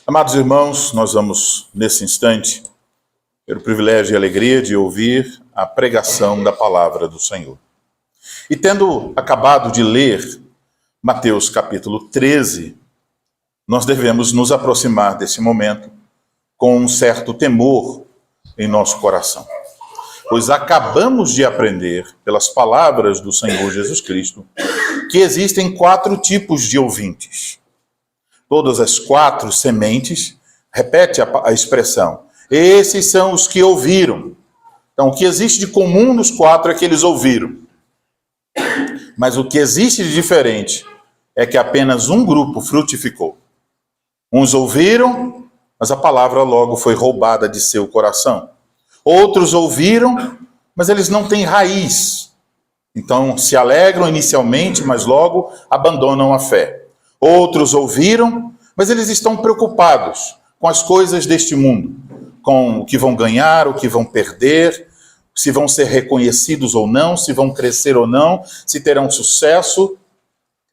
Amados irmãos, nós vamos, nesse instante, ter o privilégio e a alegria de ouvir a pregação da palavra do Senhor. E tendo acabado de ler Mateus capítulo 13, nós devemos nos aproximar desse momento com um certo temor em nosso coração. Pois acabamos de aprender, pelas palavras do Senhor Jesus Cristo, que existem 4 tipos de ouvintes. Todas as 4 sementes, repete a expressão, esses são os que ouviram. Então, o que existe de comum nos 4 é que eles ouviram. Mas o que existe de diferente é que apenas um grupo frutificou. Uns ouviram, mas a palavra logo foi roubada de seu coração. Outros ouviram, mas eles não têm raiz. Então, se alegram inicialmente, mas logo abandonam a fé. Outros ouviram, mas eles estão preocupados com as coisas deste mundo, com o que vão ganhar, o que vão perder, se vão ser reconhecidos ou não, se vão crescer ou não, se terão sucesso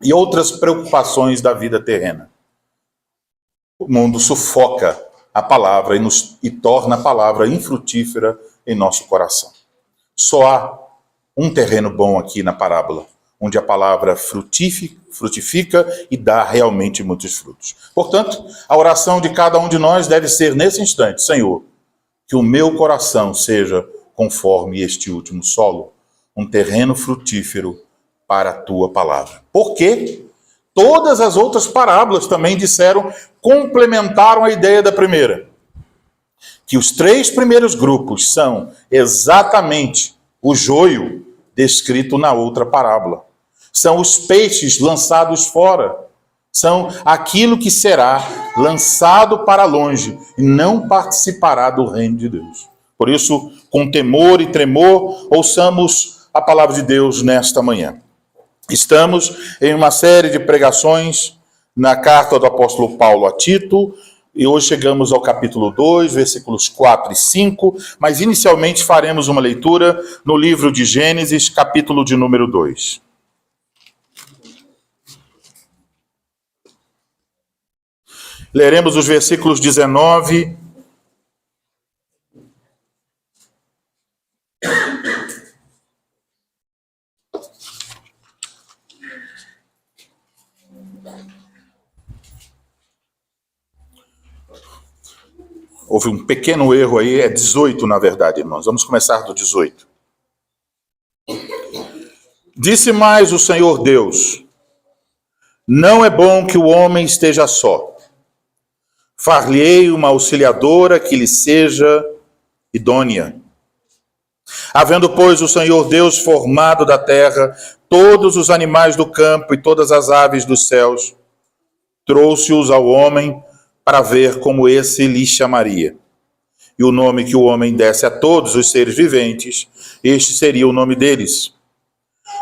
e outras preocupações da vida terrena. O mundo sufoca a palavra e torna a palavra infrutífera em nosso coração. Só há um terreno bom aqui na parábola, onde a palavra frutifica e dá realmente muitos frutos. Portanto, a oração de cada um de nós deve ser nesse instante: Senhor, que o meu coração seja conforme este último solo, um terreno frutífero para a tua palavra. Porque todas as outras parábolas também complementaram a ideia da primeira. Que os 3 primeiros grupos são exatamente o joio descrito na outra parábola. São os peixes lançados fora. São aquilo que será lançado para longe e não participará do reino de Deus. Por isso, com temor e tremor, ouçamos a palavra de Deus nesta manhã. Estamos em uma série de pregações na carta do apóstolo Paulo a Tito, e hoje chegamos ao capítulo 2, versículos 4 e 5, mas inicialmente faremos uma leitura no livro de Gênesis, capítulo de número 2. Leremos os versículos 19 Houve um pequeno erro aí, é 18 na verdade, irmãos. Vamos começar do 18. Disse mais o Senhor Deus: não é bom que o homem esteja só. Far-lhe-ei uma auxiliadora que lhe seja idônea. Havendo, pois, o Senhor Deus formado da terra todos os animais do campo e todas as aves dos céus, trouxe-os ao homem para ver como esse lhe chamaria. E o nome que o homem desse a todos os seres viventes, este seria o nome deles.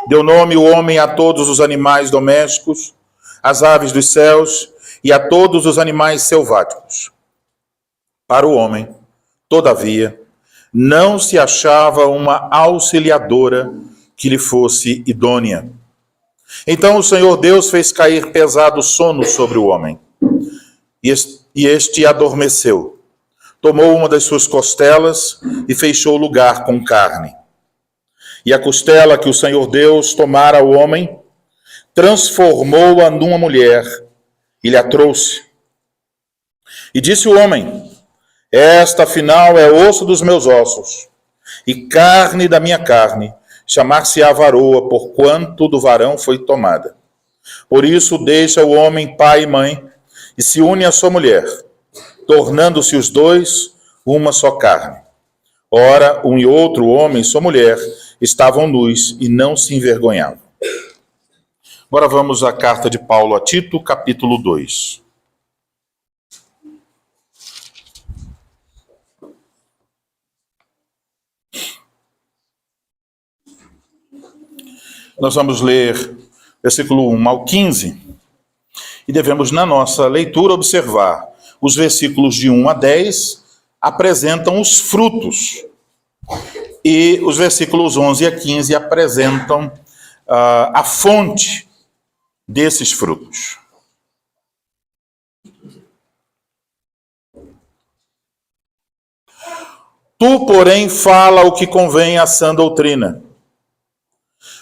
Deu nome o homem a todos os animais domésticos, às aves dos céus e a todos os animais selváticos. Para o homem, todavia, não se achava uma auxiliadora que lhe fosse idônea. Então o Senhor Deus fez cair pesado sono sobre o homem, e este adormeceu. Tomou uma das suas costelas e fechou o lugar com carne. E a costela que o Senhor Deus tomara ao homem, transformou-a numa mulher e lhe a trouxe. E disse o homem: esta, afinal, é osso dos meus ossos e carne da minha carne, chamar-se-á varoa, porquanto do varão foi tomada. Por isso deixa o homem pai e mãe e se une à sua mulher, tornando-se os dois uma só carne. Ora, um e outro homem e sua mulher estavam nus e não se envergonhavam. Agora vamos à carta de Paulo a Tito, capítulo 2. Nós vamos ler versículo 1 ao 15. E devemos, na nossa leitura, observar os versículos de 1 a 10 apresentam os frutos. E os versículos 11 a 15 apresentam a fonte desses frutos. Tu, porém, fala o que convém à sã doutrina.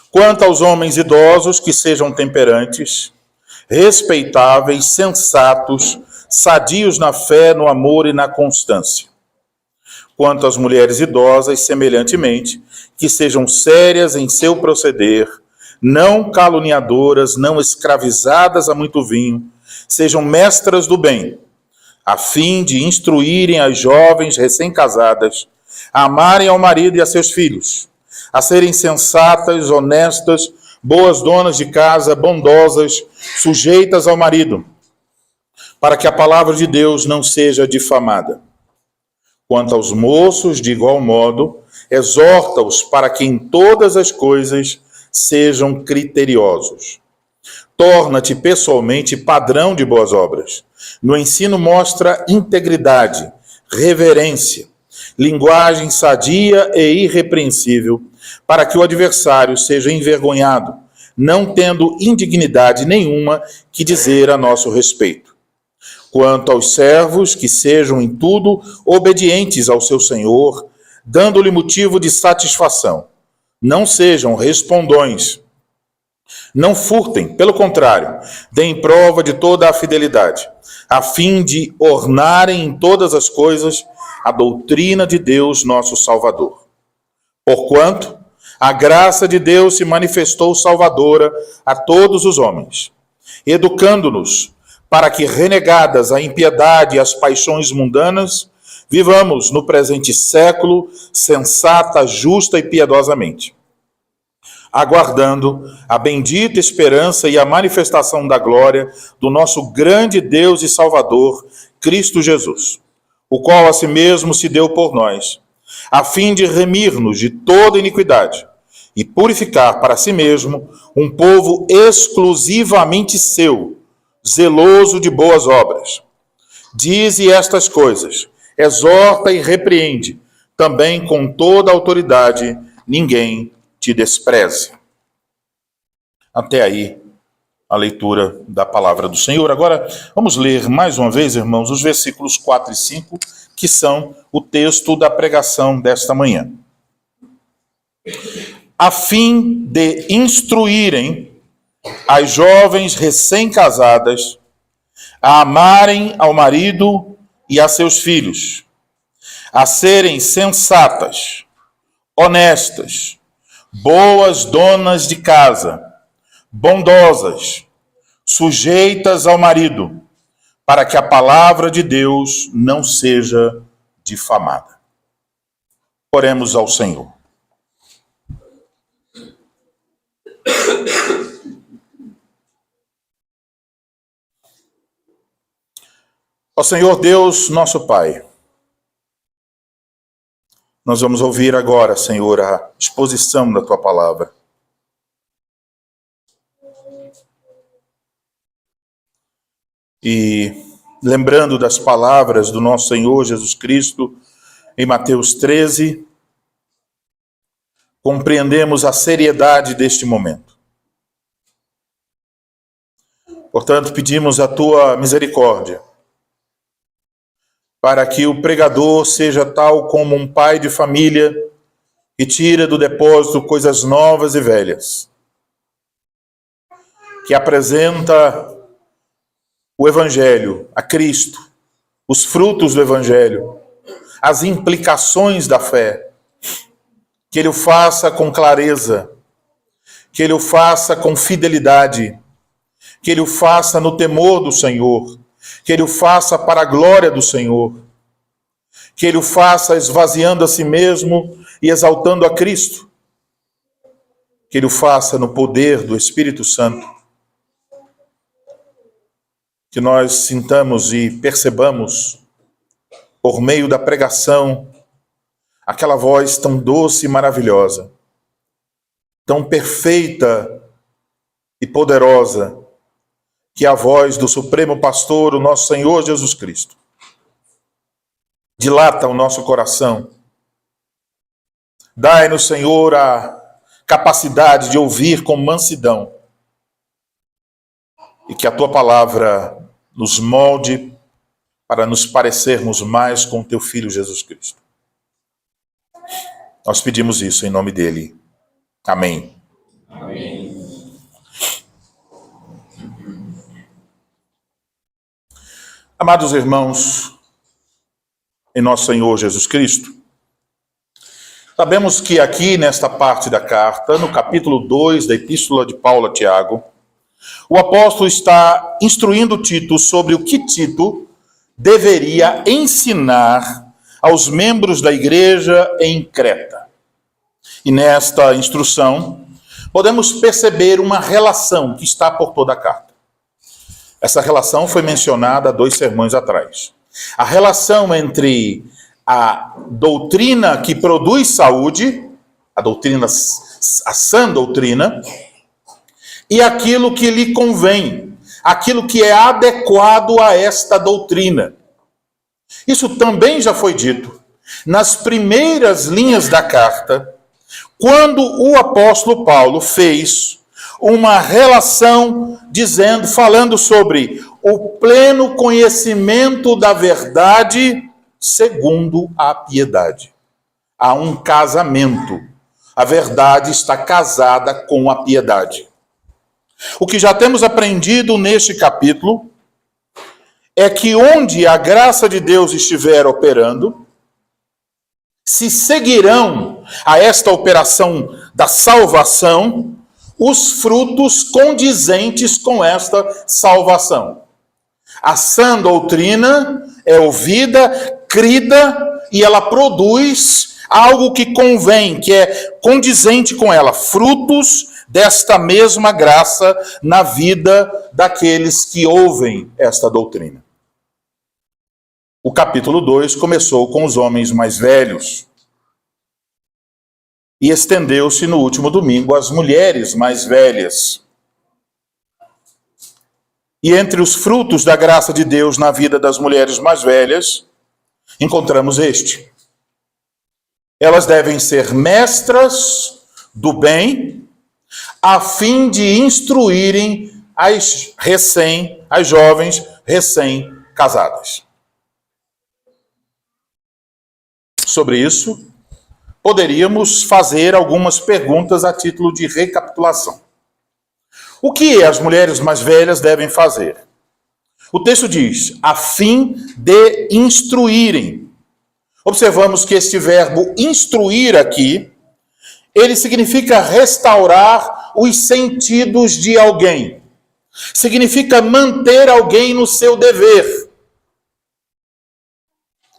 Quanto aos homens idosos, que sejam temperantes, respeitáveis, sensatos, sadios na fé, no amor e na constância. Quanto às mulheres idosas, semelhantemente, que sejam sérias em seu proceder, não caluniadoras, não escravizadas a muito vinho, sejam mestras do bem, a fim de instruírem as jovens recém-casadas, a amarem ao marido e a seus filhos, a serem sensatas, honestas, boas donas de casa, bondosas, sujeitas ao marido, para que a palavra de Deus não seja difamada. Quanto aos moços, de igual modo, exorta-os para que em todas as coisas sejam criteriosos. Torna-te pessoalmente padrão de boas obras. No ensino mostra integridade, reverência, linguagem sadia e irrepreensível, para que o adversário seja envergonhado, não tendo indignidade nenhuma que dizer a nosso respeito. Quanto aos servos, que sejam em tudo obedientes ao seu Senhor, dando-lhe motivo de satisfação. Não sejam respondões. Não furtem, pelo contrário, deem prova de toda a fidelidade, a fim de ornarem em todas as coisas a doutrina de Deus, nosso Salvador. Porquanto a graça de Deus se manifestou salvadora a todos os homens, educando-nos para que, renegadas a impiedade e as paixões mundanas, vivamos no presente século sensata, justa e piedosamente, aguardando a bendita esperança e a manifestação da glória do nosso grande Deus e Salvador, Cristo Jesus, o qual a si mesmo se deu por nós, a fim de remir-nos de toda iniquidade e purificar para si mesmo um povo exclusivamente seu, zeloso de boas obras. Dize estas coisas, exorta e repreende, também com toda a autoridade, ninguém te despreze. Até aí a leitura da palavra do Senhor. Agora vamos ler mais uma vez, irmãos, os versículos 4 e 5, que são o texto da pregação desta manhã. A fim de instruírem as jovens recém-casadas a amarem ao marido e a seus filhos, a serem sensatas, honestas, boas donas de casa, bondosas, sujeitas ao marido, para que a palavra de Deus não seja difamada. Oremos ao Senhor. Ó Senhor Deus, nosso Pai, nós vamos ouvir agora, Senhor, a exposição da Tua palavra. E lembrando das palavras do nosso Senhor Jesus Cristo em Mateus 13, compreendemos a seriedade deste momento. Portanto, pedimos a Tua misericórdia, para que o pregador seja tal como um pai de família que tira do depósito coisas novas e velhas, que apresenta o Evangelho, a Cristo, os frutos do Evangelho, as implicações da fé, que ele o faça com clareza, que ele o faça com fidelidade, que ele o faça no temor do Senhor, que ele o faça para a glória do Senhor, que ele o faça esvaziando a si mesmo e exaltando a Cristo, que ele o faça no poder do Espírito Santo, que nós sintamos e percebamos, por meio da pregação, aquela voz tão doce e maravilhosa, tão perfeita e poderosa, que é a voz do Supremo Pastor, o nosso Senhor Jesus Cristo. Dilata o nosso coração. Dai-nos, Senhor, a capacidade de ouvir com mansidão e que a Tua palavra nos molde para nos parecermos mais com o Teu Filho Jesus Cristo. Nós pedimos isso em nome dele. Amém. Amém. Amados irmãos, em nosso Senhor Jesus Cristo, sabemos que aqui nesta parte da carta, no capítulo 2 da Epístola de Paulo a Tiago, o apóstolo está instruindo Tito sobre o que Tito deveria ensinar aos membros da igreja em Creta. E nesta instrução, podemos perceber uma relação que está por toda a carta. Essa relação foi mencionada há 2 sermões atrás. A relação entre a doutrina que produz saúde, a sã doutrina, e aquilo que lhe convém, aquilo que é adequado a esta doutrina. Isso também já foi dito nas primeiras linhas da carta, quando o apóstolo Paulo fez uma relação falando sobre o pleno conhecimento da verdade segundo a piedade. Há um casamento. A verdade está casada com a piedade. O que já temos aprendido neste capítulo é que onde a graça de Deus estiver operando, se seguirão a esta operação da salvação os frutos condizentes com esta salvação. A sã doutrina é ouvida, crida, e ela produz algo que convém, que é condizente com ela, frutos desta mesma graça na vida daqueles que ouvem esta doutrina. O capítulo 2 começou com os homens mais velhos e estendeu-se no último domingo às mulheres mais velhas. E entre os frutos da graça de Deus na vida das mulheres mais velhas, encontramos este. Elas devem ser mestras do bem, a fim de instruírem as jovens recém-casadas. Sobre isso, poderíamos fazer algumas perguntas a título de recapitulação. O que as mulheres mais velhas devem fazer? O texto diz, a fim de instruírem. Observamos que este verbo instruir aqui, ele significa restaurar os sentidos de alguém. Significa manter alguém no seu dever.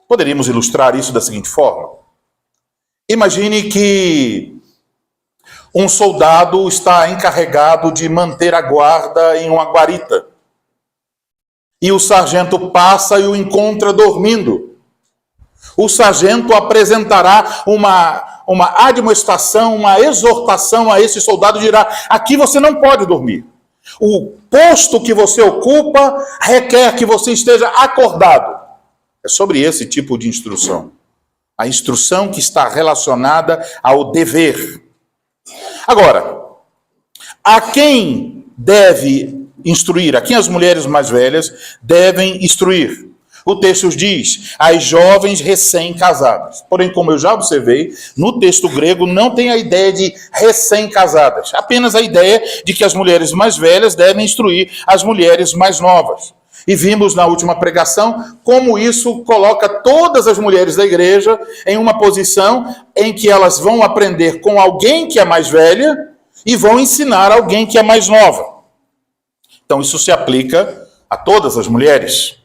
Poderíamos ilustrar isso da seguinte forma. Imagine que um soldado está encarregado de manter a guarda em uma guarita. E o sargento passa e o encontra dormindo. O sargento apresentará uma admoestação, uma exortação a esse soldado e dirá, aqui você não pode dormir. O posto que você ocupa requer que você esteja acordado. É sobre esse tipo de instrução. A instrução que está relacionada ao dever. Agora, a quem deve instruir? A quem as mulheres mais velhas devem instruir? O texto diz, as jovens recém-casadas. Porém, como eu já observei, no texto grego não tem a ideia de recém-casadas. Apenas a ideia de que as mulheres mais velhas devem instruir as mulheres mais novas. E vimos na última pregação como isso coloca todas as mulheres da igreja em uma posição em que elas vão aprender com alguém que é mais velha e vão ensinar alguém que é mais nova. Então isso se aplica a todas as mulheres.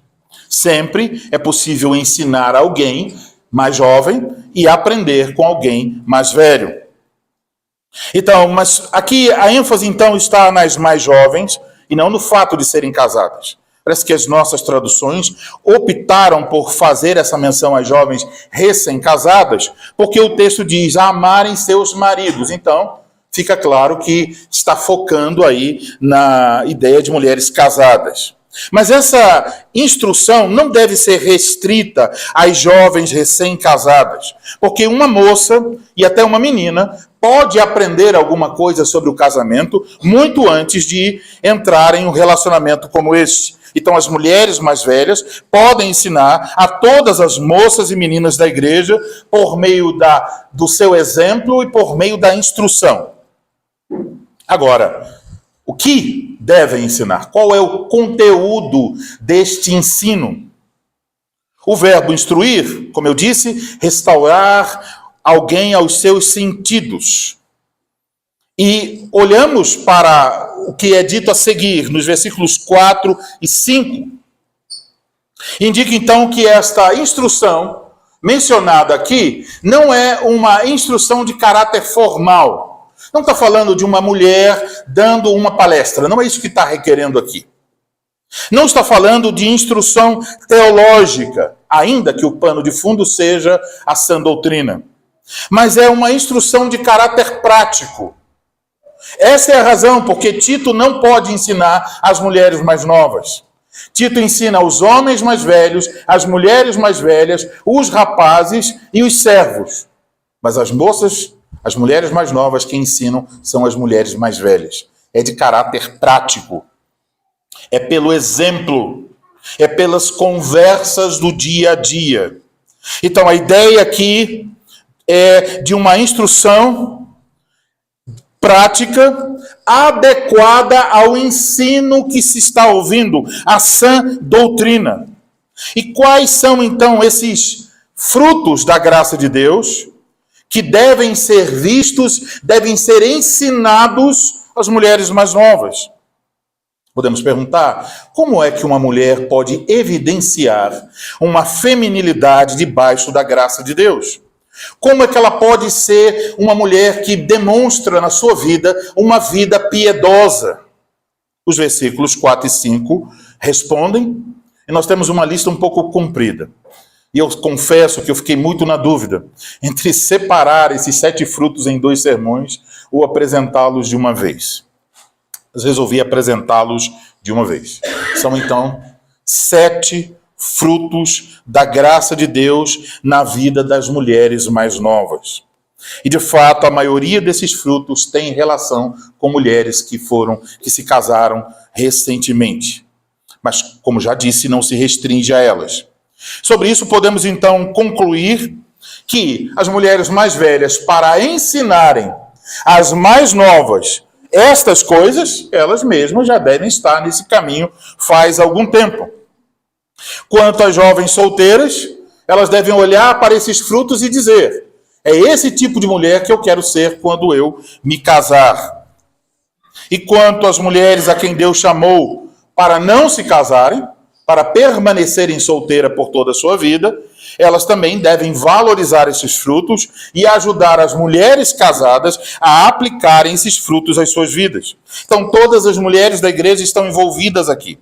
Sempre é possível ensinar alguém mais jovem e aprender com alguém mais velho. Então, mas aqui a ênfase então está nas mais jovens e não no fato de serem casadas. Parece que as nossas traduções optaram por fazer essa menção às jovens recém-casadas, porque o texto diz amarem seus maridos. Então, fica claro que está focando aí na ideia de mulheres casadas. Mas essa instrução não deve ser restrita às jovens recém-casadas, porque uma moça e até uma menina pode aprender alguma coisa sobre o casamento muito antes de entrar em um relacionamento como esse. Então, as mulheres mais velhas podem ensinar a todas as moças e meninas da igreja por meio do seu exemplo e por meio da instrução. Agora, o que devem ensinar? Qual é o conteúdo deste ensino? O verbo instruir, como eu disse, restaurar alguém aos seus sentidos. E olhamos para o que é dito a seguir, nos versículos 4 e 5. Indica então que esta instrução mencionada aqui não é uma instrução de caráter formal. Não está falando de uma mulher dando uma palestra, não é isso que está requerendo aqui. Não está falando de instrução teológica, ainda que o pano de fundo seja a sã doutrina. Mas é uma instrução de caráter prático. Essa é a razão porque Tito não pode ensinar as mulheres mais novas. Tito ensina aos homens mais velhos, as mulheres mais velhas, os rapazes e os servos. Mas as moças, as mulheres mais novas que ensinam são as mulheres mais velhas. É de caráter prático. É pelo exemplo. É pelas conversas do dia a dia. Então a ideia aqui é de uma instrução prática adequada ao ensino que se está ouvindo, a sã doutrina. E quais são então esses frutos da graça de Deus que devem ser vistos, devem ser ensinados às mulheres mais novas? Podemos perguntar, como é que uma mulher pode evidenciar uma feminilidade debaixo da graça de Deus? Como é que ela pode ser uma mulher que demonstra na sua vida uma vida piedosa? Os versículos 4 e 5 respondem, e nós temos uma lista um pouco comprida. E eu confesso que eu fiquei muito na dúvida entre separar esses 7 frutos em 2 sermões ou apresentá-los de uma vez. Mas resolvi apresentá-los de uma vez. São então 7 frutos da graça de Deus na vida das mulheres mais novas. E de fato, a maioria desses frutos tem relação com mulheres que se casaram recentemente. Mas, como já disse, não se restringe a elas. Sobre isso, podemos então concluir que as mulheres mais velhas, para ensinarem às mais novas estas coisas, elas mesmas já devem estar nesse caminho faz algum tempo. Quanto às jovens solteiras, elas devem olhar para esses frutos e dizer: é esse tipo de mulher que eu quero ser quando eu me casar. E quanto às mulheres a quem Deus chamou para não se casarem, para permanecerem solteiras por toda a sua vida, elas também devem valorizar esses frutos e ajudar as mulheres casadas a aplicarem esses frutos às suas vidas. Então, todas as mulheres da igreja estão envolvidas aqui.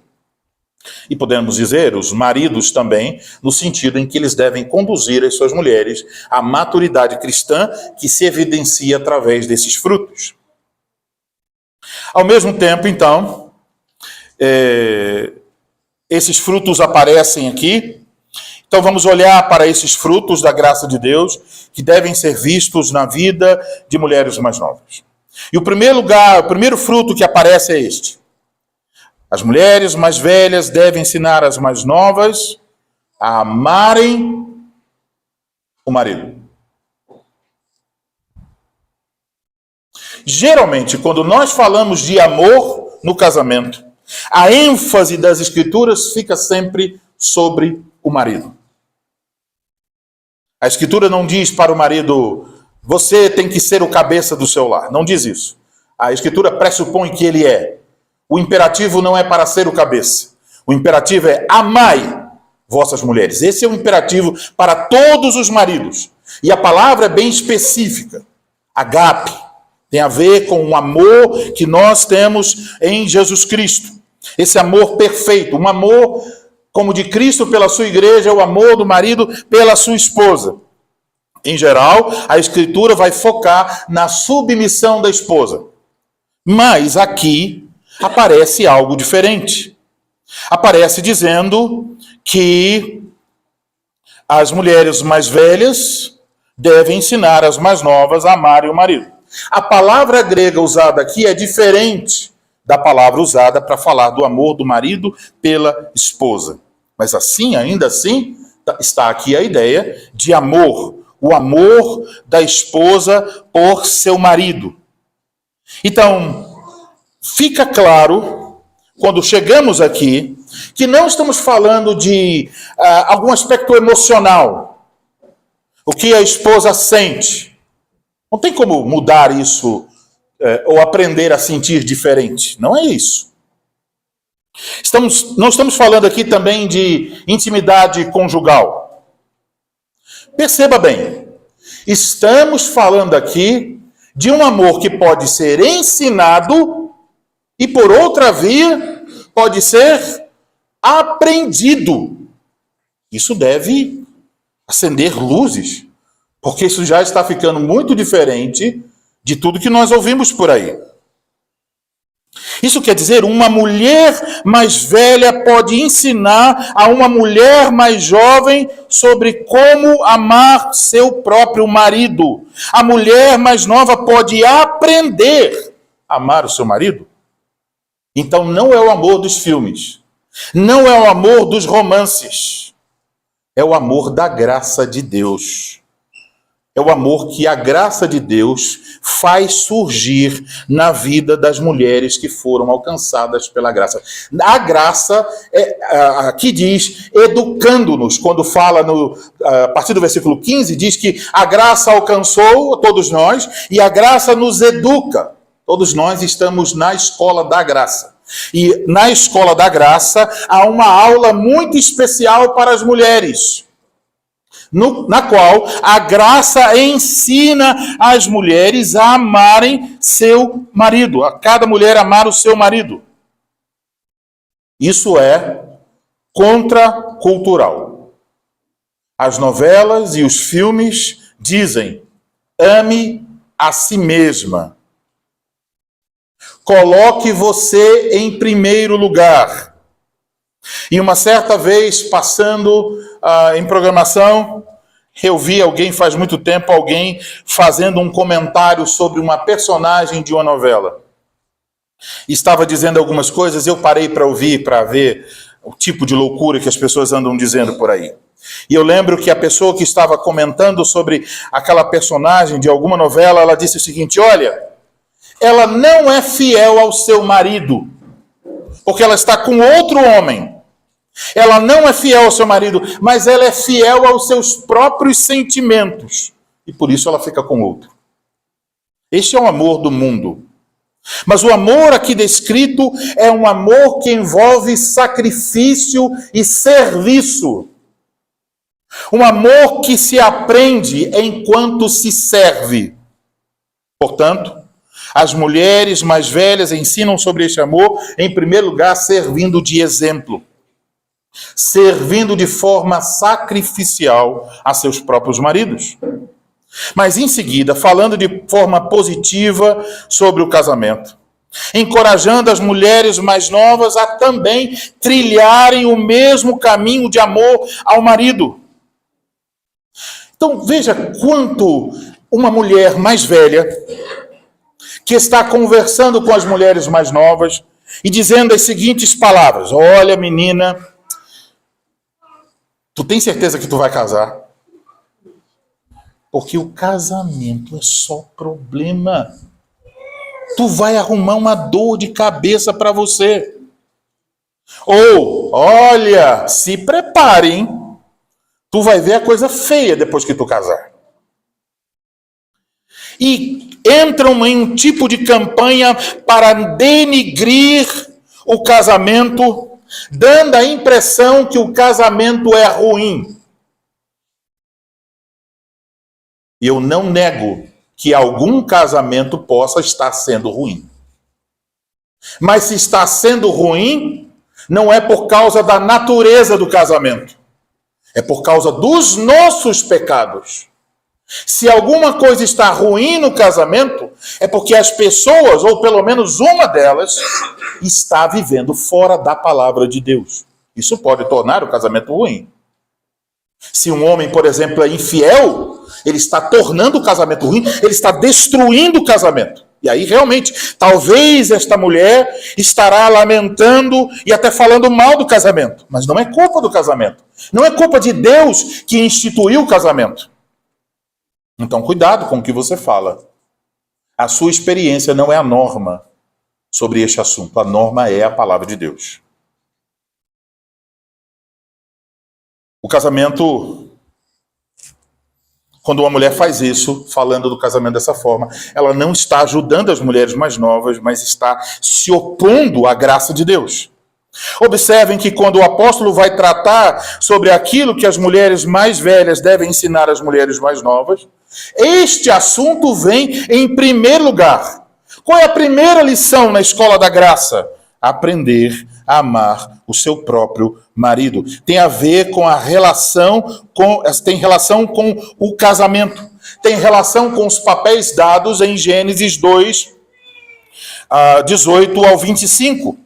E podemos dizer, os maridos também, no sentido em que eles devem conduzir as suas mulheres à maturidade cristã que se evidencia através desses frutos. Ao mesmo tempo, então, esses frutos aparecem aqui. Então vamos olhar para esses frutos da graça de Deus que devem ser vistos na vida de mulheres mais novas. E o primeiro fruto que aparece é este. As mulheres mais velhas devem ensinar as mais novas a amarem o marido. Geralmente, quando nós falamos de amor no casamento, a ênfase das Escrituras fica sempre sobre o marido. A Escritura não diz para o marido: você tem que ser o cabeça do seu lar. Não diz isso. A Escritura pressupõe que ele é. O imperativo não é para ser o cabeça. O imperativo é: amai vossas mulheres. Esse é o imperativo para todos os maridos. E a palavra é bem específica. Agape. Tem a ver com o amor que nós temos em Jesus Cristo. Esse amor perfeito. Um amor como de Cristo pela sua igreja, o amor do marido pela sua esposa. Em geral, a Escritura vai focar na submissão da esposa. Mas aqui aparece algo diferente. Aparece dizendo que as mulheres mais velhas devem ensinar as mais novas a amarem o marido. A palavra grega usada aqui é diferente da palavra usada para falar do amor do marido pela esposa. Mas assim, ainda assim, está aqui a ideia de amor, o amor da esposa por seu marido. Então, fica claro, quando chegamos aqui, que não estamos falando de algum aspecto emocional, o que a esposa sente. Não tem como mudar isso ou aprender a sentir diferente. Não é isso. Não estamos falando aqui também de intimidade conjugal. Perceba bem, estamos falando aqui de um amor que pode ser ensinado e, por outra via, pode ser aprendido. Isso deve acender luzes, porque isso já está ficando muito diferente de tudo que nós ouvimos por aí. Isso quer dizer, uma mulher mais velha pode ensinar a uma mulher mais jovem sobre como amar seu próprio marido. A mulher mais nova pode aprender a amar o seu marido. Então não é o amor dos filmes, não é o amor dos romances, é o amor da graça de Deus. É o amor que a graça de Deus faz surgir na vida das mulheres que foram alcançadas pela graça. A graça, aqui diz, educando-nos. Quando fala, a partir do versículo 15, diz que a graça alcançou todos nós e a graça nos educa. Todos nós estamos na escola da graça. E na escola da graça há uma aula muito especial para as mulheres, na qual a graça ensina as mulheres a amarem seu marido, a cada mulher amar o seu marido. Isso é contracultural. As novelas e os filmes dizem: ame a si mesma. Coloque você em primeiro lugar. E uma certa vez, passando em programação, eu vi alguém, faz muito tempo, alguém fazendo um comentário sobre uma personagem de uma novela. Estava dizendo algumas coisas, eu parei para ouvir, para ver o tipo de loucura que as pessoas andam dizendo por aí. E eu lembro que a pessoa que estava comentando sobre aquela personagem de alguma novela, ela disse o seguinte: olha, ela não é fiel ao seu marido, porque ela está com outro homem. Ela não é fiel ao seu marido, mas ela é fiel aos seus próprios sentimentos. E por isso ela fica com outro. Este é o amor do mundo. Mas o amor aqui descrito é um amor que envolve sacrifício e serviço. Um amor que se aprende enquanto se serve. Portanto, as mulheres mais velhas ensinam sobre este amor, em primeiro lugar, servindo de exemplo. Servindo de forma sacrificial a seus próprios maridos. Mas em seguida, falando de forma positiva sobre o casamento, encorajando as mulheres mais novas a também trilharem o mesmo caminho de amor ao marido. Então veja quanto uma mulher mais velha, que está conversando com as mulheres mais novas e dizendo as seguintes palavras: olha, menina, tu tem certeza que tu vai casar? Porque o casamento é só problema. Tu vai arrumar uma dor de cabeça para você. Ou, olha, se prepare, hein? Tu vai ver a coisa feia depois que tu casar. E entram em um tipo de campanha para denigrir o casamento, dando a impressão que o casamento é ruim. E eu não nego que algum casamento possa estar sendo ruim. Mas se está sendo ruim, não é por causa da natureza do casamento. É por causa dos nossos pecados. Se alguma coisa está ruim no casamento, é porque as pessoas, ou pelo menos uma delas, está vivendo fora da palavra de Deus. Isso pode tornar o casamento ruim. Se um homem, por exemplo, é infiel, ele está tornando o casamento ruim, ele está destruindo o casamento. E aí, realmente, talvez esta mulher estará lamentando e até falando mal do casamento. Mas não é culpa do casamento. Não é culpa de Deus que instituiu o casamento. Então, cuidado com o que você fala. A sua experiência não é a norma sobre este assunto. A norma é a palavra de Deus. O casamento, quando uma mulher faz isso, falando do casamento dessa forma, ela não está ajudando as mulheres mais novas, mas está se opondo à graça de Deus. Observem que quando o apóstolo vai tratar sobre aquilo que as mulheres mais velhas devem ensinar às mulheres mais novas, este assunto vem em primeiro lugar. Qual é a primeira lição na escola da graça? Aprender a amar o seu próprio marido. Tem a ver com a relação tem relação com o casamento. Tem relação com os papéis dados em Gênesis 2, 18 ao 25.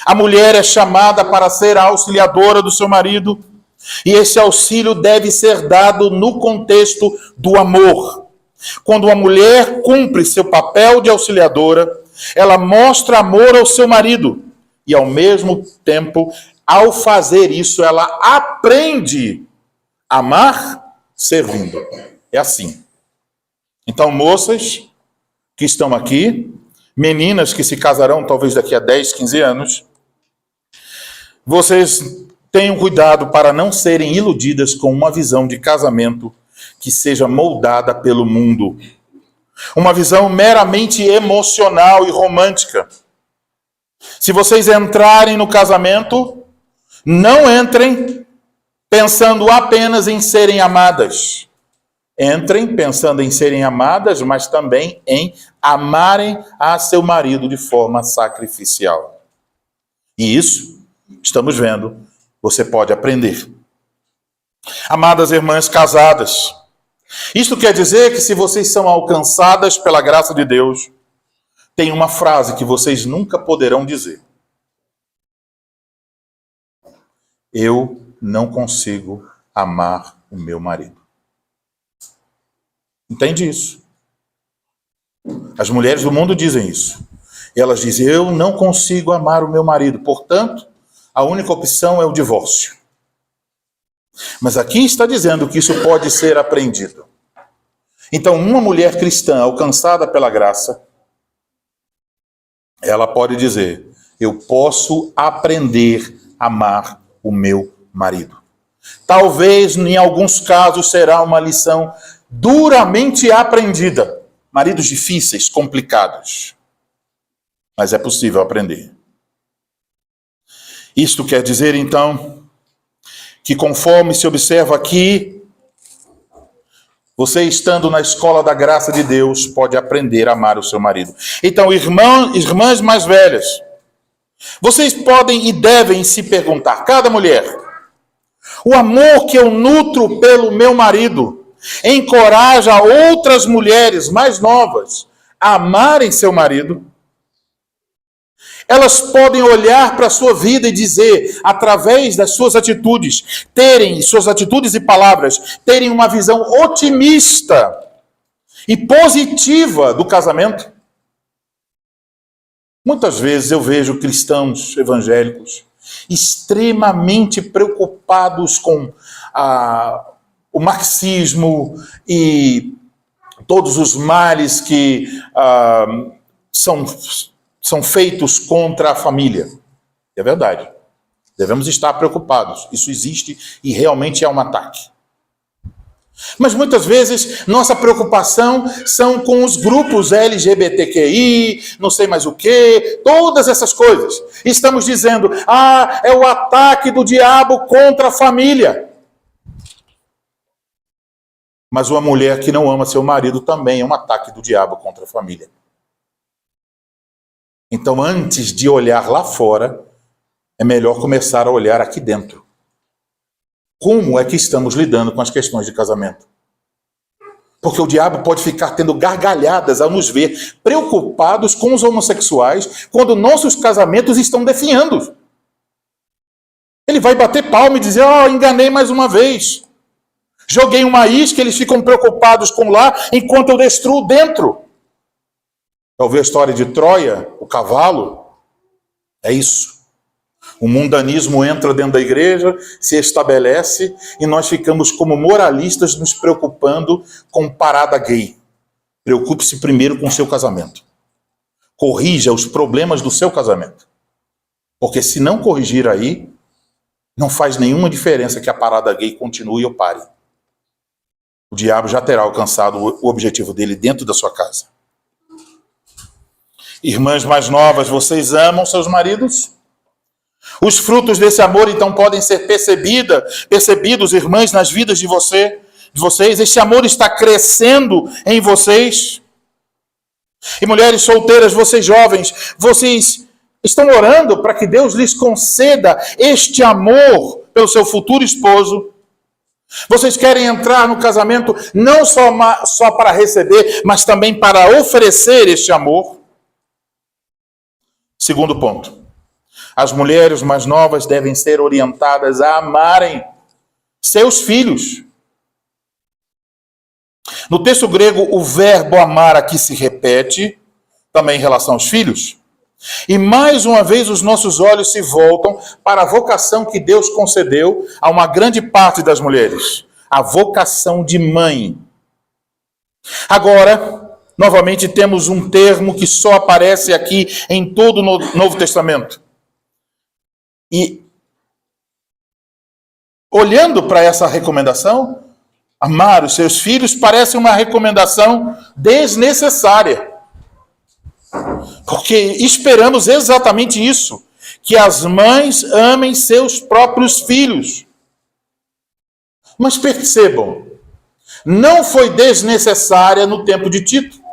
A mulher é chamada para ser a auxiliadora do seu marido, e esse auxílio deve ser dado no contexto do amor. Quando uma mulher cumpre seu papel de auxiliadora, ela mostra amor ao seu marido, e ao mesmo tempo, ao fazer isso, ela aprende a amar servindo. É assim. Então, moças que estão aqui, meninas que se casarão talvez daqui a 10, 15 anos, vocês tenham cuidado para não serem iludidas com uma visão de casamento que seja moldada pelo mundo. Uma visão meramente emocional e romântica. Se vocês entrarem no casamento, não entrem pensando apenas em serem amadas. Entrem pensando em serem amadas, mas também em amarem a seu marido de forma sacrificial. E isso, estamos vendo, você pode aprender. Amadas irmãs casadas, isto quer dizer que se vocês são alcançadas pela graça de Deus, tem uma frase que vocês nunca poderão dizer. Eu não consigo amar o meu marido. Entende isso? As mulheres do mundo dizem isso. Elas dizem, eu não consigo amar o meu marido, portanto, a única opção é o divórcio. Mas aqui está dizendo que isso pode ser aprendido. Então, uma mulher cristã alcançada pela graça, ela pode dizer, eu posso aprender a amar o meu marido. Talvez, em alguns casos, será uma lição duramente aprendida. Maridos difíceis, complicados. Mas é possível aprender. Isto quer dizer, então, que conforme se observa aqui, você estando na escola da graça de Deus, pode aprender a amar o seu marido. Então, irmãs mais velhas, vocês podem e devem se perguntar, cada mulher, o amor que eu nutro pelo meu marido encoraja outras mulheres mais novas a amarem seu marido? Elas podem olhar para a sua vida e dizer, através das suas atitudes, suas atitudes e palavras, terem uma visão otimista e positiva do casamento? Muitas vezes eu vejo cristãos evangélicos extremamente preocupados com o marxismo e todos os males que são feitos contra a família. É verdade. Devemos estar preocupados. Isso existe e realmente é um ataque. Mas muitas vezes nossa preocupação são com os grupos LGBTQI, não sei mais o que, todas essas coisas. Estamos dizendo, é o ataque do diabo contra a família. Mas uma mulher que não ama seu marido também é um ataque do diabo contra a família. Então, antes de olhar lá fora, é melhor começar a olhar aqui dentro. Como é que estamos lidando com as questões de casamento? Porque o diabo pode ficar tendo gargalhadas ao nos ver preocupados com os homossexuais quando nossos casamentos estão definhando. Ele vai bater palma e dizer, enganei mais uma vez. Joguei uma isca, eles ficam preocupados com lá, enquanto eu destruo dentro. Talvez a história de Troia, o cavalo, é isso. O mundanismo entra dentro da igreja, se estabelece e nós ficamos como moralistas nos preocupando com parada gay. Preocupe-se primeiro com o seu casamento. Corrija os problemas do seu casamento. Porque se não corrigir aí, não faz nenhuma diferença que a parada gay continue ou pare. O diabo já terá alcançado o objetivo dele dentro da sua casa. Irmãs mais novas, vocês amam seus maridos? Os frutos desse amor, então, podem ser percebidos, irmãs, nas vidas de vocês. Esse amor está crescendo em vocês. E mulheres solteiras, vocês jovens, vocês estão orando para que Deus lhes conceda este amor pelo seu futuro esposo. Vocês querem entrar no casamento não só para receber, mas também para oferecer este amor. Segundo ponto. As mulheres mais novas devem ser orientadas a amarem seus filhos. No texto grego, o verbo amar aqui se repete, também em relação aos filhos. E mais uma vez os nossos olhos se voltam para a vocação que Deus concedeu a uma grande parte das mulheres. A vocação de mãe. Agora, novamente temos um termo que só aparece aqui em todo o Novo Testamento. E, olhando para essa recomendação, amar os seus filhos parece uma recomendação desnecessária. Porque esperamos exatamente isso, que as mães amem seus próprios filhos. Mas percebam, não foi desnecessária no tempo de Tito.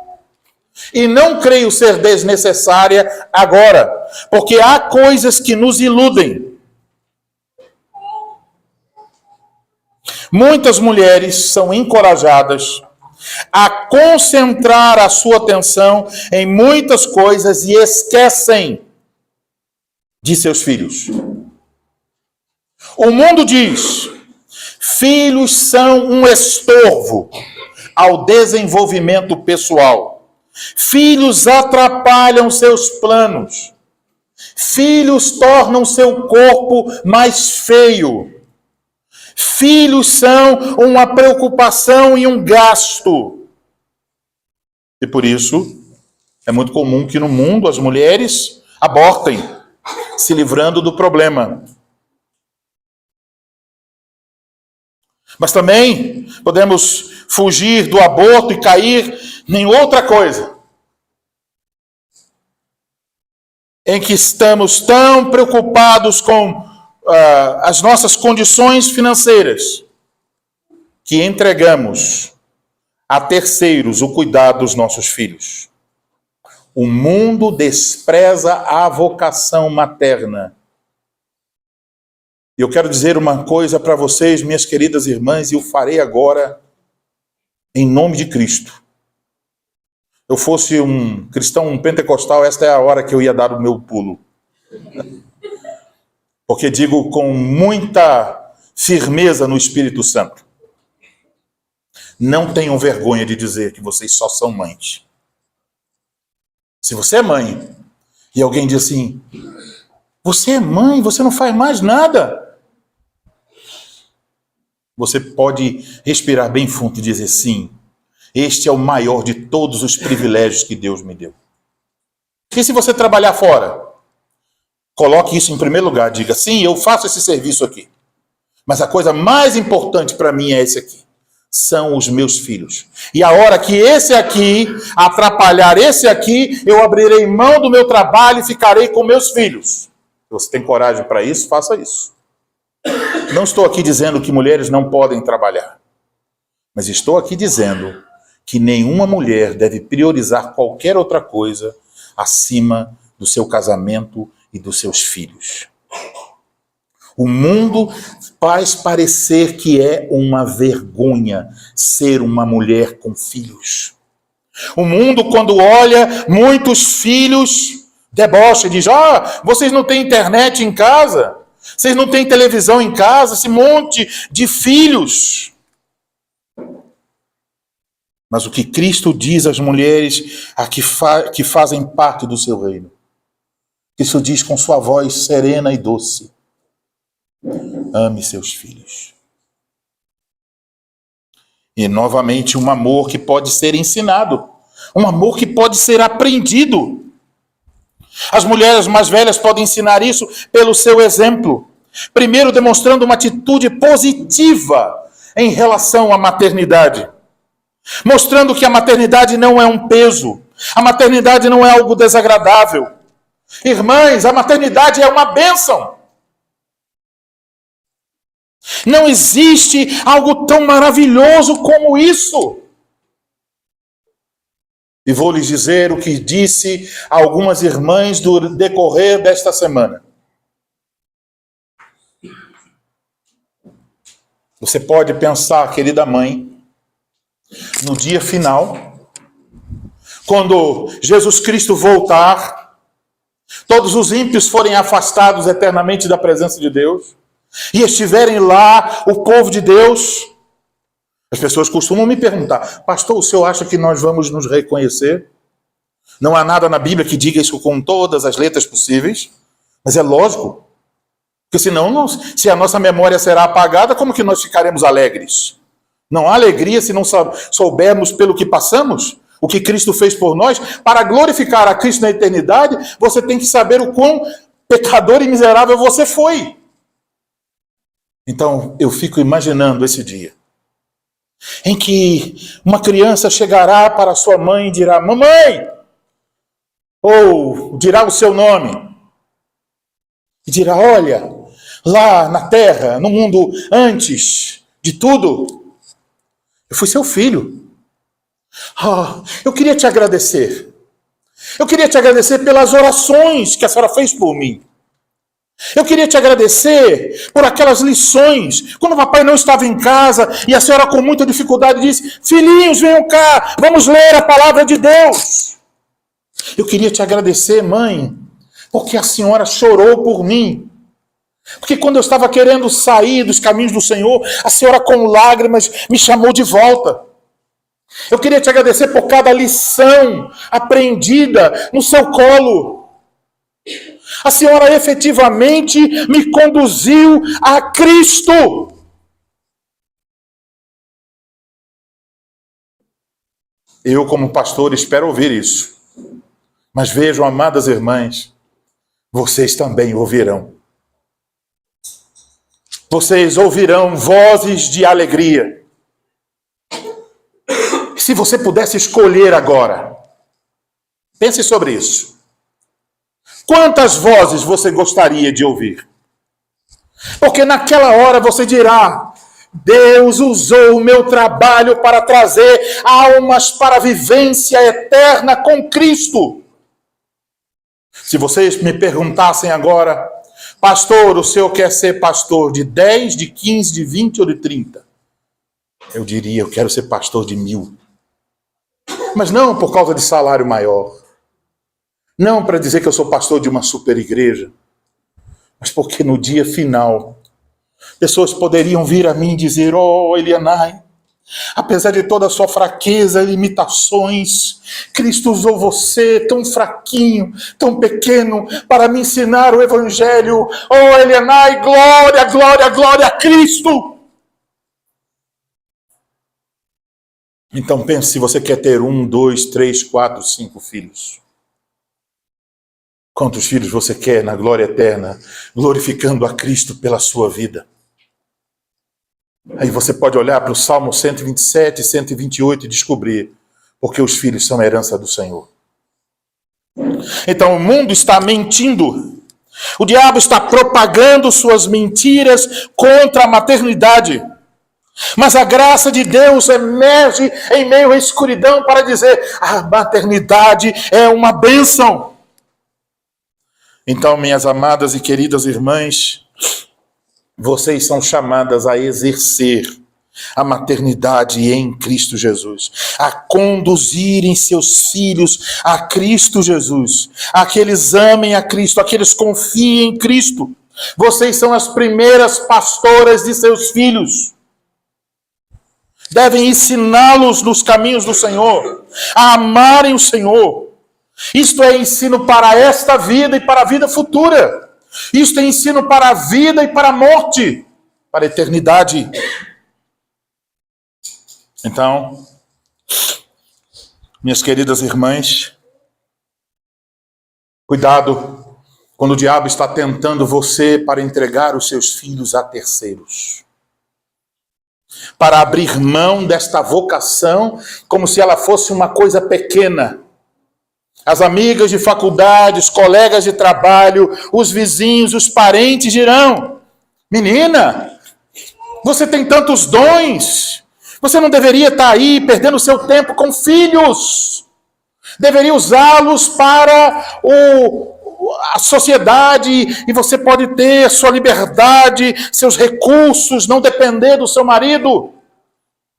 E não creio ser desnecessária agora, porque há coisas que nos iludem. Muitas mulheres são encorajadas a concentrar a sua atenção em muitas coisas e esquecem de seus filhos. O mundo diz: filhos são um estorvo ao desenvolvimento pessoal. Filhos atrapalham seus planos. Filhos tornam seu corpo mais feio. Filhos são uma preocupação e um gasto. E por isso, é muito comum que no mundo as mulheres abortem, se livrando do problema. Mas também podemos fugir do aborto e cair em outra coisa, em que estamos tão preocupados com as nossas condições financeiras, que entregamos a terceiros o cuidado dos nossos filhos. O mundo despreza a vocação materna. E eu quero dizer uma coisa para vocês, minhas queridas irmãs, e o farei agora em nome de Cristo. Eu fosse um cristão, um pentecostal, esta é a hora que eu ia dar o meu pulo. Porque digo com muita firmeza no Espírito Santo: não tenham vergonha de dizer que vocês só são mães. Se você é mãe e alguém diz assim: você é mãe, você não faz mais nada, você pode respirar bem fundo e dizer: sim, este é o maior de todos os privilégios que Deus me deu. E se você trabalhar fora? Coloque isso em primeiro lugar, diga: sim, eu faço esse serviço aqui. Mas a coisa mais importante para mim é esse aqui. São os meus filhos. E a hora que esse aqui atrapalhar esse aqui, eu abrirei mão do meu trabalho e ficarei com meus filhos. Se você tem coragem para isso, faça isso. Não estou aqui dizendo que mulheres não podem trabalhar. Mas estou aqui dizendo que nenhuma mulher deve priorizar qualquer outra coisa acima do seu casamento e dos seus filhos. O mundo faz parecer que é uma vergonha ser uma mulher com filhos. O mundo, quando olha muitos filhos, debocha e diz: vocês não têm internet em casa, vocês não têm televisão em casa, esse monte de filhos. mas o que Cristo diz às mulheres que fazem parte do seu reino. Cristo diz com sua voz serena e doce: ame seus filhos. E novamente um amor que pode ser ensinado, um amor que pode ser aprendido. As mulheres mais velhas podem ensinar isso pelo seu exemplo. Primeiro, demonstrando uma atitude positiva em relação à maternidade. Mostrando que a maternidade não é um peso. A maternidade não é algo desagradável. Irmãs, a maternidade é uma bênção. Não existe algo tão maravilhoso como isso. E vou lhes dizer o que disse a algumas irmãs do decorrer desta semana. Você pode pensar, querida mãe, no dia final, quando Jesus Cristo voltar, todos os ímpios forem afastados eternamente da presença de Deus, e estiverem lá o povo de Deus. As pessoas costumam me perguntar: pastor, o senhor acha que nós vamos nos reconhecer? Não há nada na Bíblia que diga isso com todas as letras possíveis, mas é lógico. Porque senão, se a nossa memória será apagada, como que nós ficaremos alegres? Não há alegria se não soubermos pelo que passamos, o que Cristo fez por nós. Para glorificar a Cristo na eternidade, você tem que saber o quão pecador e miserável você foi. Então, eu fico imaginando esse dia, em que uma criança chegará para sua mãe e dirá: mamãe! Ou dirá o seu nome. E dirá: olha, lá na terra, no mundo antes de tudo, eu fui seu filho. Eu queria te agradecer. Eu queria te agradecer pelas orações que a senhora fez por mim. Eu queria te agradecer por aquelas lições, quando o papai não estava em casa e a senhora com muita dificuldade disse: filhinhos, venham cá, vamos ler a palavra de Deus. Eu queria te agradecer, mãe, porque a senhora chorou por mim. Porque quando eu estava querendo sair dos caminhos do Senhor, a senhora com lágrimas me chamou de volta. Eu queria te agradecer por cada lição aprendida no seu colo. A senhora efetivamente me conduziu a Cristo. Eu, como pastor, espero ouvir isso. Mas vejam, amadas irmãs, vocês também ouvirão. Vocês ouvirão vozes de alegria. Se você pudesse escolher agora, pense sobre isso. Quantas vozes você gostaria de ouvir? Porque naquela hora você dirá: Deus usou o meu trabalho para trazer almas para a vivência eterna com Cristo. Se vocês me perguntassem agora: pastor, o senhor quer ser pastor de 10, de 15, de 20 ou de 30? Eu diria: eu quero ser pastor de 1000. Mas não por causa de salário maior. Não para dizer que eu sou pastor de uma super igreja. Mas porque no dia final, pessoas poderiam vir a mim e dizer: oh, Elianai, apesar de toda a sua fraqueza e limitações, Cristo usou você tão fraquinho, tão pequeno, para me ensinar o Evangelho. Oh, Elianai, glória, glória, glória a Cristo! Então pense se você quer ter 1, 2, 3, 4, 5 filhos. Quantos filhos você quer na glória eterna, glorificando a Cristo pela sua vida? Aí você pode olhar para o Salmo 127 e 128 e descobrir porque os filhos são a herança do Senhor. Então o mundo está mentindo. O diabo está propagando suas mentiras contra a maternidade. Mas a graça de Deus emerge em meio à escuridão para dizer: a maternidade é uma bênção. Então, minhas amadas e queridas irmãs, vocês são chamadas a exercer a maternidade em Cristo Jesus, a conduzirem seus filhos a Cristo Jesus, a que eles amem a Cristo, a que eles confiem em Cristo. Vocês são as primeiras pastoras de seus filhos. devem ensiná-los nos caminhos do Senhor, a amarem o Senhor. Isto é ensino para esta vida e para a vida futura. Isto é ensino para a vida e para a morte, para a eternidade. Então, minhas queridas irmãs, cuidado quando o diabo está tentando você para entregar os seus filhos a terceiros, para abrir mão desta vocação como se ela fosse uma coisa pequena. As amigas de faculdade, os colegas de trabalho, os vizinhos, os parentes dirão: menina, você tem tantos dons, você não deveria estar aí perdendo seu tempo com filhos, deveria usá-los para a sociedade, e você pode ter sua liberdade, seus recursos, não depender do seu marido.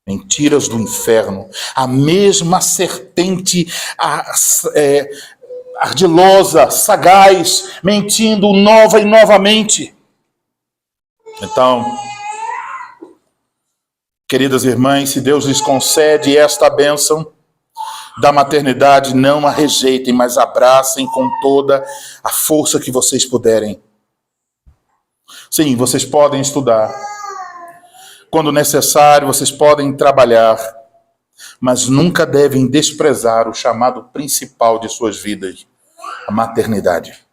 Mentiras do inferno. A mesma serpente ardilosa, sagaz, mentindo nova e novamente. Então, queridas irmãs, se Deus lhes concede esta bênção da maternidade, não a rejeitem, mas abracem com toda a força que vocês puderem. Sim, vocês podem estudar. Quando necessário, vocês podem trabalhar, mas nunca devem desprezar o chamado principal de suas vidas, a maternidade.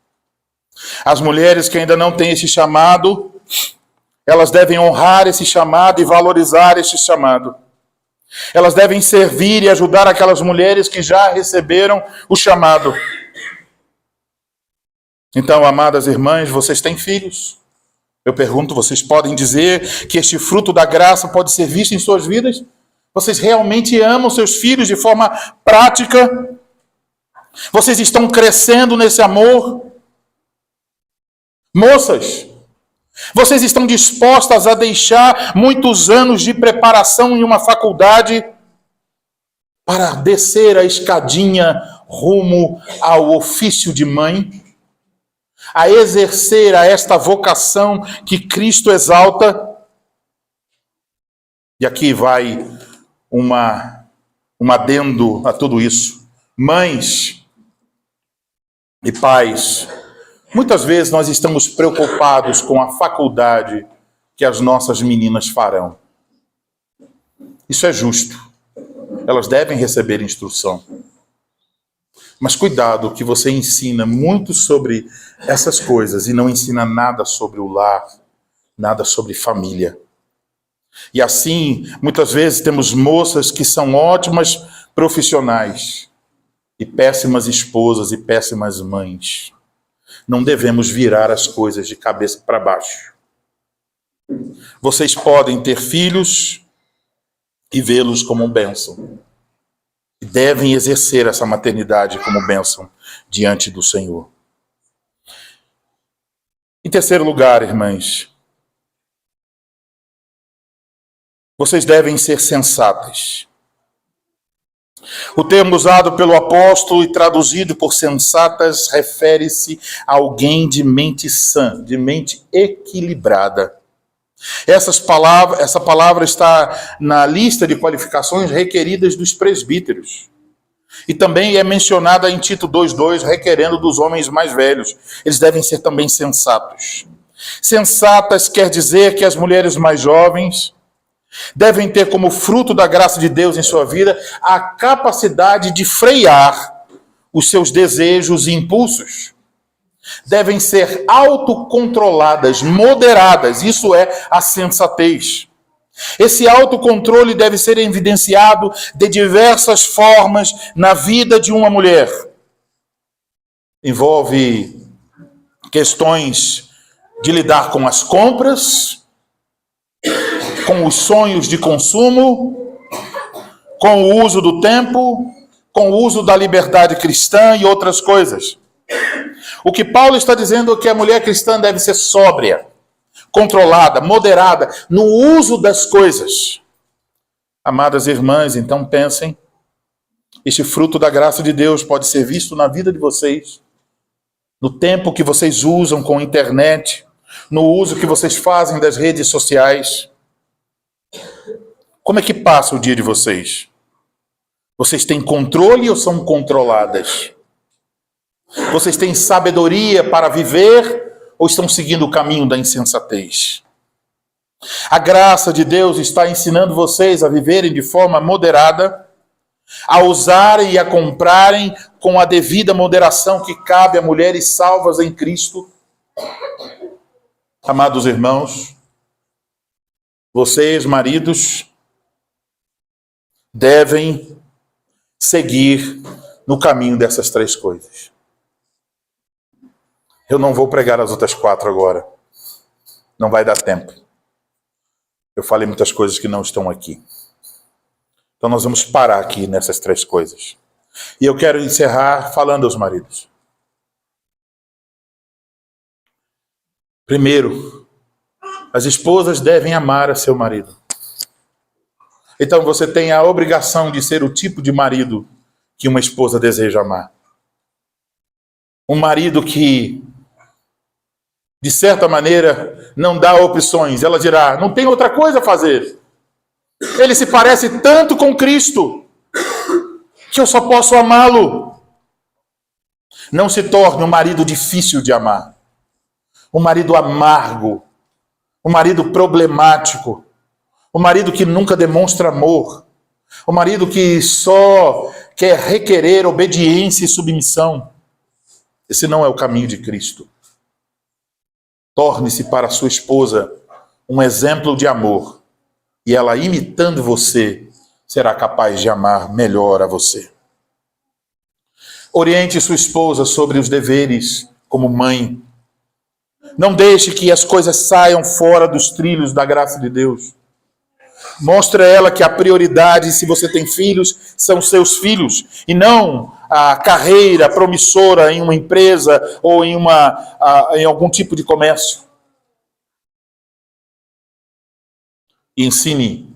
As mulheres que ainda não têm esse chamado, elas devem honrar esse chamado e valorizar esse chamado. Elas devem servir e ajudar aquelas mulheres que já receberam o chamado. Então, amadas irmãs, vocês têm filhos? Eu pergunto, vocês podem dizer que este fruto da graça pode ser visto em suas vidas? Vocês realmente amam seus filhos de forma prática? Vocês estão crescendo nesse amor? Moças, vocês estão dispostas a deixar muitos anos de preparação em uma faculdade para descer a escadinha rumo ao ofício de mãe? A exercer a esta vocação que Cristo exalta? E aqui vai um adendo a tudo isso. Mães e pais, muitas vezes nós estamos preocupados com a faculdade que as nossas meninas farão. Isso é justo. Elas devem receber instrução. Mas cuidado que você ensina muito sobre essas coisas e não ensina nada sobre o lar, nada sobre família. E assim, muitas vezes temos moças que são ótimas profissionais e péssimas esposas e péssimas mães. Não devemos virar as coisas de cabeça para baixo. Vocês podem ter filhos e vê-los como bênção. E devem exercer essa maternidade como bênção diante do Senhor. Em terceiro lugar, irmãs, vocês devem ser sensatas. O termo usado pelo apóstolo e traduzido por sensatas refere-se a alguém de mente sã, de mente equilibrada. Essa palavra está na lista de qualificações requeridas dos presbíteros. E também é mencionada em Tito 2:2, requerendo dos homens mais velhos. Eles devem ser também sensatos. Sensatas quer dizer que as mulheres mais jovens devem ter como fruto da graça de Deus em sua vida a capacidade de frear os seus desejos e impulsos. Devem ser autocontroladas, moderadas. Isso é a sensatez. Esse autocontrole deve ser evidenciado de diversas formas na vida de uma mulher. Envolve questões de lidar com as compras, com os sonhos de consumo, com o uso do tempo, com o uso da liberdade cristã e outras coisas. O que Paulo está dizendo é que a mulher cristã deve ser sóbria, controlada, moderada no uso das coisas. Amadas irmãs, então pensem, este fruto da graça de Deus pode ser visto na vida de vocês, no tempo que vocês usam com a internet, no uso que vocês fazem das redes sociais. Como é que passa o dia de vocês? Vocês têm controle ou são controladas? Vocês têm sabedoria para viver ou estão seguindo o caminho da insensatez? A graça de Deus está ensinando vocês a viverem de forma moderada, a usarem e a comprarem com a devida moderação que cabe a mulheres salvas em Cristo. Amados irmãos, vocês, maridos, devem seguir no caminho dessas 3 coisas. Eu não vou pregar as outras 4 agora. Não vai dar tempo. Eu falei muitas coisas que não estão aqui. Então nós vamos parar aqui nessas 3 coisas. E eu quero encerrar falando aos maridos. Primeiro, as esposas devem amar a seu marido. Então você tem a obrigação de ser o tipo de marido que uma esposa deseja amar. Um marido que, de certa maneira, não dá opções. Ela dirá, não tem outra coisa a fazer. Ele se parece tanto com Cristo que eu só posso amá-lo. Não se torne um marido difícil de amar. Um marido amargo. Um marido problemático. Um marido que nunca demonstra amor. Um marido que só quer requerer obediência e submissão. Esse não é o caminho de Cristo. Torne-se para sua esposa um exemplo de amor. E ela, imitando você, será capaz de amar melhor a você. Oriente sua esposa sobre os deveres como mãe. Não deixe que as coisas saiam fora dos trilhos da graça de Deus. Mostre a ela que a prioridade, se você tem filhos, são seus filhos, e não a carreira promissora em uma empresa ou em algum tipo de comércio. Ensine,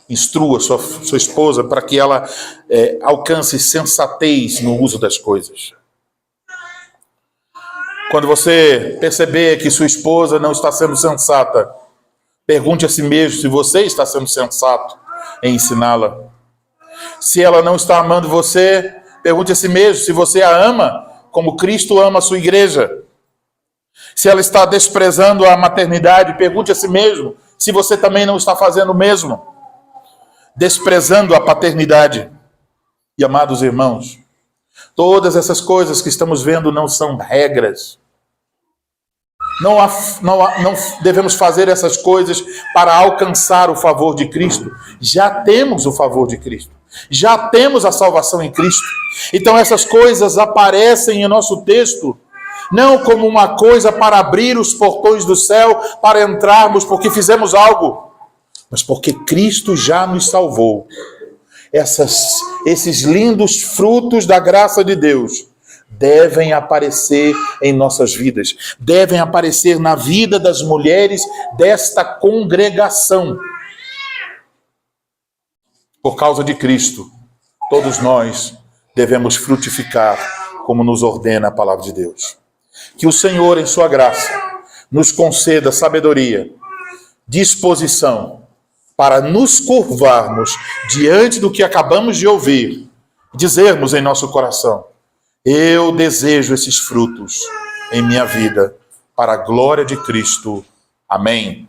instrua sua esposa para que ela alcance sensatez no uso das coisas. Quando você perceber que sua esposa não está sendo sensata, pergunte a si mesmo se você está sendo sensato em ensiná-la. Se ela não está amando você, pergunte a si mesmo se você a ama como Cristo ama a sua igreja. Se ela está desprezando a maternidade, pergunte a si mesmo se você também não está fazendo o mesmo. Desprezando a paternidade. E, amados irmãos, todas essas coisas que estamos vendo não são regras. Não devemos fazer essas coisas para alcançar o favor de Cristo. Já temos o favor de Cristo. Já temos a salvação em Cristo. Então essas coisas aparecem em nosso texto não como uma coisa para abrir os portões do céu, para entrarmos porque fizemos algo, mas porque Cristo já nos salvou. Esses lindos frutos da graça de Deus devem aparecer em nossas vidas, devem aparecer na vida das mulheres desta congregação. Por causa de Cristo, todos nós devemos frutificar como nos ordena a palavra de Deus. Que o Senhor, em sua graça, nos conceda sabedoria, disposição para nos curvarmos diante do que acabamos de ouvir, dizermos em nosso coração: eu desejo esses frutos em minha vida, para a glória de Cristo. Amém.